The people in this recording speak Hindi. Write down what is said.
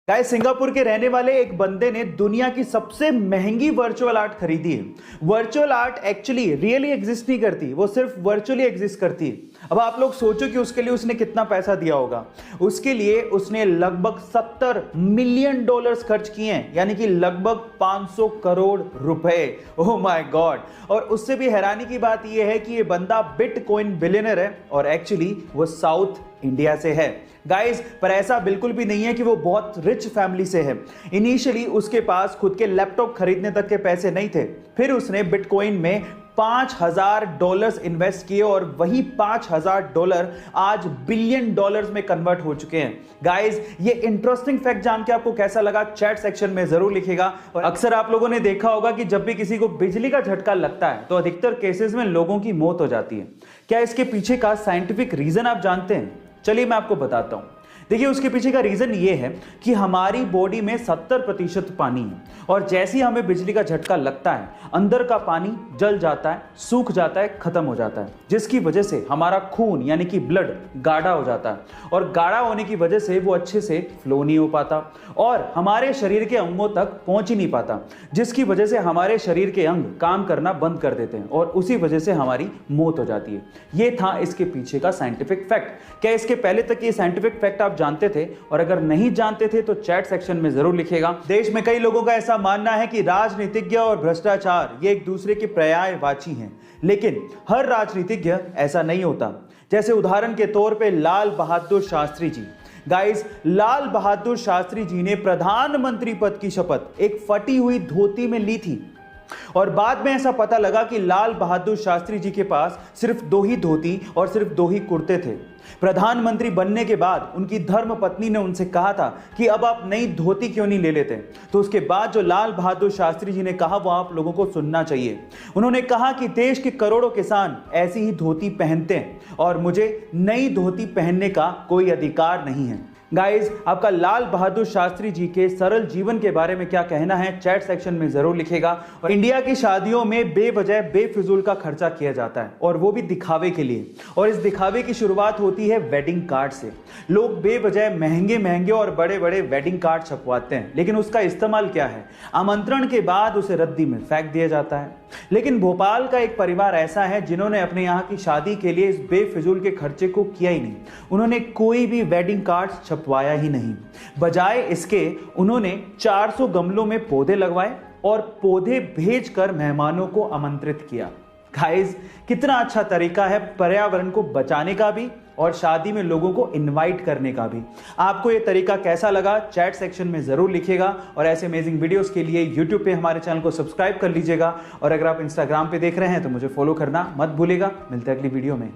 गाइस, सिंगापुर के रहने वाले एक बंदे ने दुनिया की सबसे महंगी वर्चुअल आर्ट खरीदी है। Virtual art actually really exist नहीं करती, वो सिर्फ वर्चुअली एग्जिस्ट करती है। अब आप लोग सोचो कि उसके लिए उसने कितना पैसा दिया होगा। उसके लिए उसने लगभग 70 मिलियन डॉलर्स खर्च किए हैं, यानी कि लगभग 500 करोड़ रुपए। Oh my God. और उससे भी हैरानी की बात यह है कि ये बंदा बिटकॉइन बिलियनर है और एक्चुअली वो साउथ इंडिया से है। गाइस, पर ऐसा बिल्कुल भी नहीं है कि वो बहुत रिच फैमिली से है। इनिशियली उसके पास खुद के लैपटॉप खरीदने तक के पैसे नहीं थे। फिर उसने बिटकॉइन में $5000 इन्वेस्ट किए और वही $5000 आज बिलियन डॉलर्स में कन्वर्ट हो चुके हैं। गाइस, ये इंटरेस्टिंग फैक्ट जान के आपको कैसा लगा चैट सेक्शन में जरूर लिखिएगा। और अक्सर आप लोगों ने देखा होगा कि जब भी किसी को बिजली का झटका लगता है तो अधिकतर केसेस में लोगों की मौत हो जाती है। क्या इसके पीछे का साइंटिफिक रीजन आप जानते हैं? चलिए मैं आपको बताता हूं। देखिए, उसके पीछे का रीजन ये है कि हमारी बॉडी में 70% पानी है और जैसे ही हमें बिजली का झटका लगता है अंदर का पानी जल जाता है, सूख जाता है, खत्म हो जाता है, जिसकी वजह से हमारा खून यानी कि ब्लड गाढ़ा हो जाता है और गाढ़ा होने की वजह से वो अच्छे से फ्लो नहीं हो पाता और हमारे शरीर के अंगों तक पहुंच ही नहीं पाता, जिसकी वजह से हमारे शरीर के अंग काम करना बंद कर देते हैं और उसी वजह से हमारी मौत हो जाती है। ये था इसके पीछे का साइंटिफिक फैक्ट। क्या इसके पहले तक ये साइंटिफिक फैक्ट आप जानते थे? और अगर नहीं जानते थे तो चैट सेक्शन में जरूर लिखिएगा। देश में कई लोगों का ऐसा मानना है कि राजनीतिज्ञ और भ्रष्टाचार ये एक दूसरे के पर्यायवाची हैं, लेकिन हर राजनीतिज्ञ ऐसा नहीं होता। जैसे उदाहरण के तौर पे लाल बहादुर शास्त्री जी। गाइस, लाल बहादुर शास्त्री जी ने प्रधानमंत्री पद की शपथ एक फटी हुई धोती में ली थी और बाद में ऐसा पता लगा कि लाल बहादुर शास्त्री जी के पास सिर्फ 2 ही धोती और सिर्फ 2 ही कुर्ते थे। प्रधानमंत्री बनने के बाद उनकी धर्म पत्नी ने उनसे कहा था कि अब आप नई धोती क्यों नहीं ले लेते। तो उसके बाद जो लाल बहादुर शास्त्री जी ने कहा वो आप लोगों को सुनना चाहिए। उन्होंने कहा कि देश के करोड़ों किसान ऐसी ही धोती पहनते हैं और मुझे नई धोती पहनने का कोई अधिकार नहीं है। गाइस, आपका लाल बहादुर शास्त्री जी के सरल जीवन के बारे में क्या कहना है चैट सेक्शन में जरूर लिखेगा। और इंडिया की शादियों में बेवजह बेफिजूल का खर्चा किया जाता है और वो भी दिखावे के लिए, और इस दिखावे की शुरुआत होती है वेडिंग कार्ड से। लोग बेवजह महंगे महंगे और बड़े बड़े वेडिंग कार्ड छपवाते हैं, लेकिन उसका इस्तेमाल क्या है? आमंत्रण के बाद उसे रद्दी में फेंक दिया जाता है। लेकिन भोपाल का एक परिवार ऐसा है जिन्होंने अपने यहाँ की शादी के लिए इस बेफिजूल के खर्चे को किया ही नहीं। उन्होंने कोई भी वेडिंग कार्ड छपवाया ही नहीं। बजाय इसके उन्होंने 400 गमलों में पौधे लगवाए और पौधे भेजकर मेहमानों को आमंत्रित किया। गाइस, कितना अच्छा तरीका है पर्यावरण को बचाने का भी और शादी में लोगों को इनवाइट करने का भी। आपको ये तरीका कैसा लगा चैट सेक्शन में जरूर लिखिएगा। और ऐसे अमेजिंग वीडियोस के लिए यूट्यूब पे हमारे चैनल को सब्सक्राइब कर लीजिएगा और अगर आप इंस्टाग्राम पे देख रहे हैं तो मुझे फॉलो करना मत भूलिएगा। मिलते हैं अगली वीडियो में।